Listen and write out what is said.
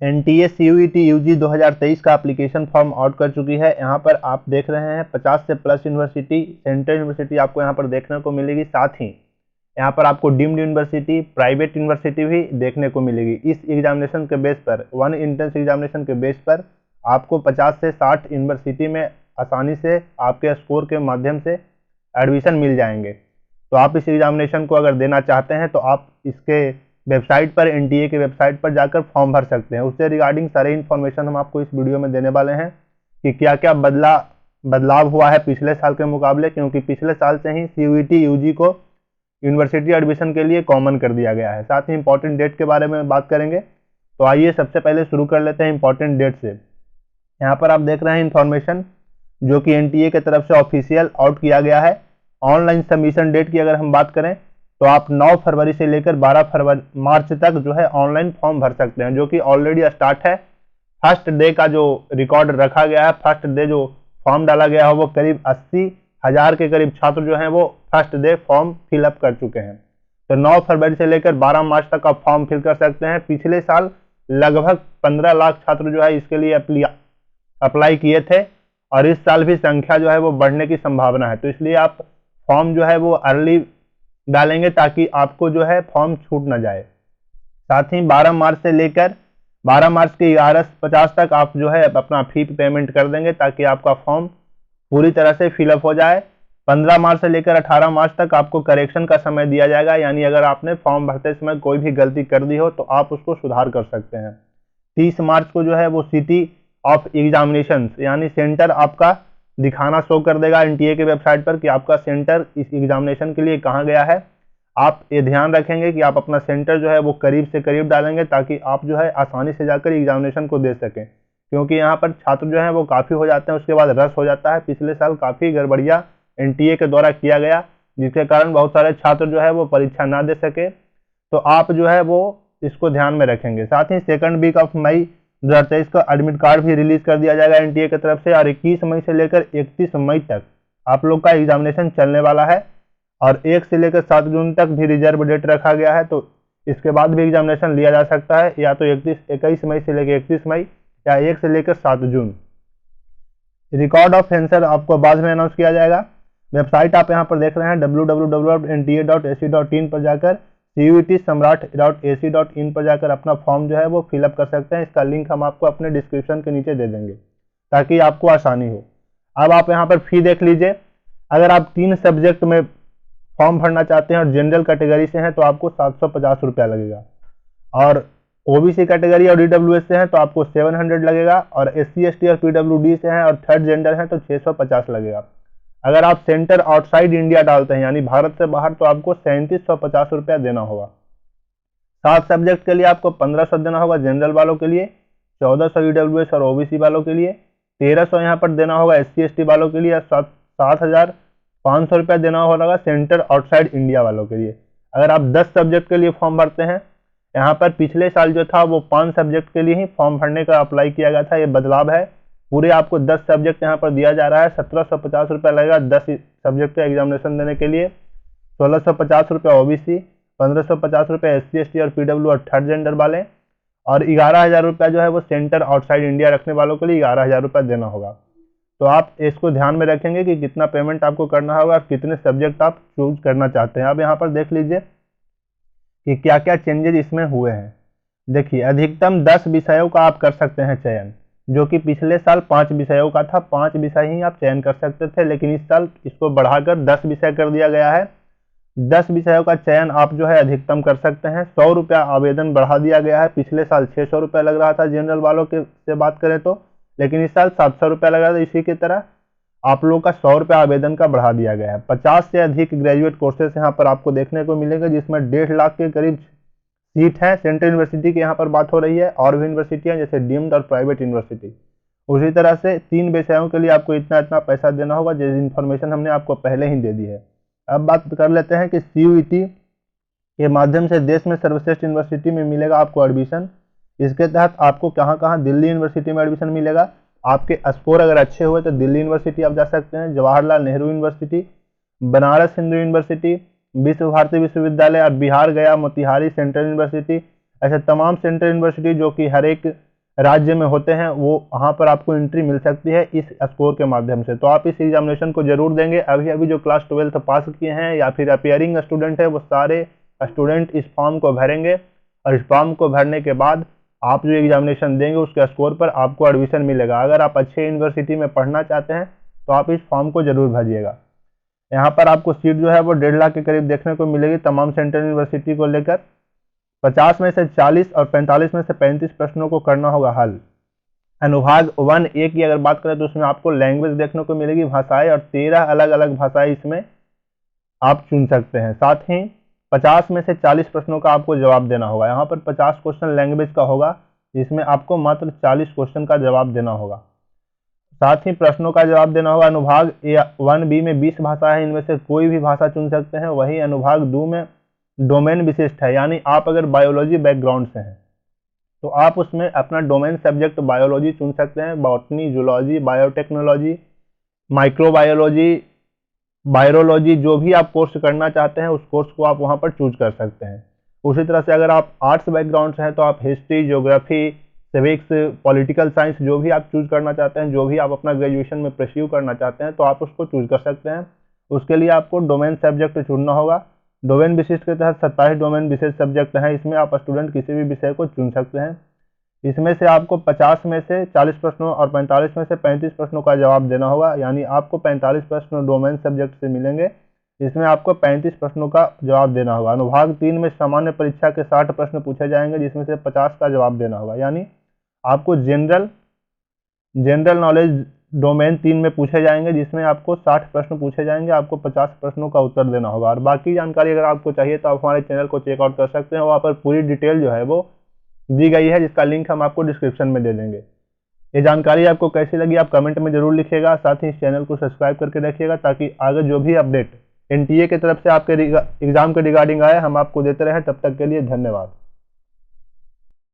NTA CUET UG 2023 का application form out कर चुकी है। यहाँ पर आप देख रहे हैं 50 से प्लस यूनिवर्सिटी, सेंट्रल यूनिवर्सिटी आपको यहाँ पर देखने को मिलेगी। साथ ही यहाँ पर आपको डीम्ड यूनिवर्सिटी, प्राइवेट यूनिवर्सिटी भी देखने को मिलेगी। इस एग्जामिनेशन के बेस पर, वन एंट्रेंस एग्जामिनेशन के बेस पर आपको 50 से 60 यूनिवर्सिटी में आसानी से आपके स्कोर के माध्यम से एडमिशन मिल जाएंगे। तो आप इस एग्जामिनेशन को अगर देना चाहते हैं तो आप इसके वेबसाइट पर, एनटीए के वेबसाइट पर जाकर फॉर्म भर सकते हैं। उससे रिगार्डिंग सारे इन्फॉर्मेशन हम आपको इस वीडियो में देने वाले हैं कि क्या क्या बदलाव हुआ है पिछले साल के मुकाबले, क्योंकि पिछले साल से ही सीयूईटी यूजी को यूनिवर्सिटी एडमिशन के लिए कॉमन कर दिया गया है। साथ ही इंपॉर्टेंट डेट के बारे में बात करेंगे। तो आइए सबसे पहले शुरू कर लेते हैं इंपॉर्टेंट डेट से। यहाँ पर आप देख रहे हैं इन्फॉर्मेशन जो कि एनटीए की तरफ से ऑफिशियल आउट किया गया है। ऑनलाइन सबमिशन डेट की अगर हम बात करें तो आप 9 फरवरी से लेकर 12 मार्च तक जो है ऑनलाइन फॉर्म भर सकते हैं, जो कि ऑलरेडी स्टार्ट है। फर्स्ट डे का जो रिकॉर्ड रखा गया है, फर्स्ट डे जो फॉर्म डाला गया है, वो करीब 80,000 के करीब छात्र जो हैं वो फर्स्ट डे फॉर्म फिलअप कर चुके हैं। तो 9 फरवरी से लेकर 12 मार्च तक आप फॉर्म फिल कर सकते हैं। पिछले साल लगभग 15 लाख छात्र जो है इसके लिए अप्लाई किए थे और इस साल भी संख्या जो है वो बढ़ने की संभावना है। तो इसलिए आप फॉर्म जो है वो अर्ली डालेंगे ताकि आपको जो है फॉर्म छूट ना जाए। साथ ही 12 मार्च से लेकर 12 मार्च के 11:50 तक आप जो है अपना फी पेमेंट कर देंगे ताकि आपका फॉर्म पूरी तरह से फिलअप हो जाए। 15 मार्च से लेकर 18 मार्च तक आपको करेक्शन का समय दिया जाएगा, यानी अगर आपने फॉर्म भरते समय कोई भी गलती कर दी हो तो आप उसको सुधार कर सकते हैं। 30 मार्च को जो है वो सिटी ऑफ एग्जामिनेशन यानी सेंटर आपका दिखाना शो कर देगा एनटीए के वेबसाइट पर कि आपका सेंटर इस एग्जामिनेशन के लिए कहाँ गया है। आप ये ध्यान रखेंगे कि आप अपना सेंटर जो है वो करीब से करीब डालेंगे ताकि आप जो है आसानी से जाकर एग्जामिनेशन को दे सकें, क्योंकि यहाँ पर छात्र जो है वो काफ़ी हो जाते हैं, उसके बाद रश हो जाता है। पिछले साल काफ़ी गड़बड़ियाँ एनटीए के द्वारा किया गया, जिसके कारण बहुत सारे छात्र जो है वो परीक्षा ना दे सके। तो आप जो है वो इसको ध्यान में रखेंगे। साथ ही सेकंड वीक ऑफ मई 2023 का एडमिट कार्ड भी रिलीज कर दिया जाएगा एनटीए की तरफ से और 21 मई से लेकर 31 मई तक आप लोग का एग्जामिनेशन चलने वाला है और 1 से लेकर 7 जून तक भी रिजर्व डेट रखा गया है। तो इसके बाद भी एग्जामिनेशन लिया जा सकता है, या तो 21 मई से लेकर 31 मई या 1 से लेकर 7 जून। रिकॉर्ड ऑफ आंसर आपको बाद में अनाउंस किया जाएगा। वेबसाइट आप यहाँ पर देख रहे हैं www.nta.ac.in पर जाकर CUETSamrat.ac.in पर जाकर अपना फॉर्म जो है वो फिलअप कर सकते हैं। इसका लिंक हम आपको अपने डिस्क्रिप्शन के नीचे दे देंगे ताकि आपको आसानी हो। अब आप यहाँ पर फी देख लीजिए। अगर आप 3 सब्जेक्ट में फॉर्म भरना चाहते हैं और जनरल कैटेगरी से हैं तो आपको 750 रुपया लगेगा, और ओबीसी कैटेगरी और ईडब्ल्यूएस से हैं तो आपको 700 लगेगा, और SC ST और PWD से हैं और थर्ड जेंडर हैं तो 650 लगेगा। अगर आप सेंटर आउटसाइड इंडिया डालते हैं यानी भारत से बाहर तो आपको 3750 रुपया देना होगा। 7 सब्जेक्ट के लिए आपको 1500 देना होगा जनरल वालों के लिए, 1400 ईडब्ल्यूएस और ओबीसी वालों के लिए, 1300 यहाँ पर देना होगा SC ST वालों के लिए, 7500 रुपया देना होगा सेंटर आउटसाइड इंडिया वालों के लिए। अगर आप 10 सब्जेक्ट के लिए फॉर्म भरते हैं, यहाँ पर पिछले साल जो था वो 5 सब्जेक्ट के लिए ही फॉर्म भरने का अप्लाई किया गया था, ये बदलाव है। पूरे आपको 10 सब्जेक्ट यहाँ पर दिया जा रहा है। 1750 रुपया लगेगा 10 सब्जेक्ट का एग्जामिनेशन देने के लिए, 1650 रुपया ओबीसी, 1550 रुपया SC ST और PW और थर्ड जेंडर वाले, और 11,000 रुपया जो है वो सेंटर आउटसाइड इंडिया रखने वालों के लिए 11,000 रुपया देना होगा। तो आप इसको ध्यान में रखेंगे कि कितना पेमेंट आपको करना होगा और कितने सब्जेक्ट आप चूज करना चाहते हैं। आप यहाँ पर देख लीजिए कि क्या क्या चेंजेस इसमें हुए हैं। देखिए, अधिकतम 10 विषयों का आप कर सकते हैं चयन, जो कि पिछले साल 5 विषयों का था। 5 विषय ही आप चयन कर सकते थे, लेकिन इस साल इसको बढ़ाकर 10 विषय कर दिया गया है। 10 विषयों का चयन आप जो है अधिकतम कर सकते हैं। 100 रुपया आवेदन बढ़ा दिया गया है। पिछले साल 600 रुपया लग रहा था जनरल वालों के से बात करें तो, लेकिन इस साल 700 रुपया लग रहा था। इसी की तरह आप लोग का 100 रुपया आवेदन का बढ़ा दिया गया है। 50 से अधिक ग्रेजुएट कोर्सेस यहाँ पर आपको देखने को मिलेंगे, जिसमें 1.5 लाख के करीब सीट है। सेंट्रल यूनिवर्सिटी की यहाँ पर बात हो रही है, और भी यूनिवर्सिटियाँ जैसे डीम्ड और प्राइवेट यूनिवर्सिटी। उसी तरह से 3 विषयों के लिए आपको इतना इतना पैसा देना होगा, जैसी इन्फॉर्मेशन हमने आपको पहले ही दे दी है। अब बात कर लेते हैं कि CUET के माध्यम से देश में सर्वश्रेष्ठ यूनिवर्सिटी में मिलेगा आपको एडमिशन। इसके तहत आपको कहाँ कहाँ, दिल्ली यूनिवर्सिटी में एडमिशन मिलेगा। आपके स्कोर अगर अच्छे हुए तो दिल्ली यूनिवर्सिटी आप जा सकते हैं, जवाहरलाल नेहरू यूनिवर्सिटी, बनारस हिंदू यूनिवर्सिटी, विश्व भारती विश्वविद्यालय और बिहार गया मोतिहारी सेंट्रल यूनिवर्सिटी। ऐसे तमाम सेंट्रल यूनिवर्सिटी जो कि हर एक राज्य में होते हैं वो वहाँ पर आपको एंट्री मिल सकती है इस स्कोर के माध्यम से। तो आप इस एग्जामिनेशन को जरूर देंगे। अभी अभी जो क्लास 12 पास किए हैं या फिर अपियरिंग स्टूडेंट है वो सारे स्टूडेंट इस फॉर्म को भरेंगे और इस फॉर्म को भरने के बाद आप जो एग्जामिनेशन देंगे उसके स्कोर पर आपको एडमिशन मिलेगा। अगर आप अच्छे यूनिवर्सिटी में पढ़ना चाहते हैं तो आप इस फॉर्म को जरूर भरिएगा। यहाँ पर आपको सीट जो है वो 1.5 लाख के करीब देखने को मिलेगी तमाम सेंट्रल यूनिवर्सिटी को लेकर। 50 में से 40 और 45 में से 35 प्रश्नों को करना होगा हल। अनुभाग 1A की अगर बात करें तो उसमें आपको लैंग्वेज देखने को मिलेगी, भाषाएं, और 13 अलग अलग भाषाएं इसमें आप चुन सकते हैं। साथ ही 50 में से 40 प्रश्नों का आपको जवाब देना होगा। यहाँ पर 50 क्वेश्चन लैंग्वेज का होगा जिसमें आपको मात्र 40 क्वेश्चन का जवाब देना होगा। साथ ही प्रश्नों का जवाब देना होगा। अनुभाग 1B में 20 भाषा है, इनमें से कोई भी भाषा चुन सकते हैं। वही अनुभाग 2 में डोमेन विशिष्ट है, यानी आप अगर बायोलॉजी बैकग्राउंड से हैं तो आप उसमें अपना डोमेन सब्जेक्ट बायोलॉजी चुन सकते हैं। Botany, zoology, biotechnology, microbiology, virology, जो भी आप कोर्स करना चाहते हैं उस कोर्स को आप वहाँ पर चूज कर सकते हैं। उसी तरह से अगर आप आर्ट्स बैकग्राउंड से हैं तो आप history, geography, civics, political science जो भी आप चूज करना चाहते हैं, जो भी आप अपना ग्रेजुएशन में परस्यू करना चाहते हैं तो आप उसको चूज कर सकते हैं। उसके लिए आपको डोमेन सब्जेक्ट चुनना होगा। डोमेन विशिष्ट के तहत 27 डोमेन विशेष सब्जेक्ट हैं। इसमें आप स्टूडेंट किसी भी विषय को चुन सकते हैं। इसमें से आपको 50 में से 40 प्रश्नों और 45 में से 35 प्रश्नों का जवाब देना होगा, यानी आपको 45 प्रश्न डोमेन सब्जेक्ट से मिलेंगे। इसमें आपको 35 प्रश्नों का जवाब देना होगा। अनुभाग 3 में सामान्य परीक्षा के 60 प्रश्न पूछे जाएंगे जिसमें से 50 का जवाब देना होगा, यानी आपको जनरल नॉलेज डोमेन 3 में पूछे जाएंगे जिसमें आपको 60 प्रश्न पूछे जाएंगे। आपको 50 प्रश्नों का उत्तर देना होगा। और बाकी जानकारी अगर आपको चाहिए तो आप हमारे चैनल को चेकआउट कर सकते हैं। वहाँ पर पूरी डिटेल जो है वो दी गई है, जिसका लिंक हम आपको डिस्क्रिप्शन में दे देंगे। ये जानकारी आपको कैसी लगी आप कमेंट में जरूर लिखिएगा। साथ ही इस चैनल को सब्सक्राइब करके रखिएगा ताकि आगे जो भी अपडेट NTA की तरफ से आपके एग्जाम के रिगार्डिंग आए हम आपको देते रहें। तब तक के लिए धन्यवाद।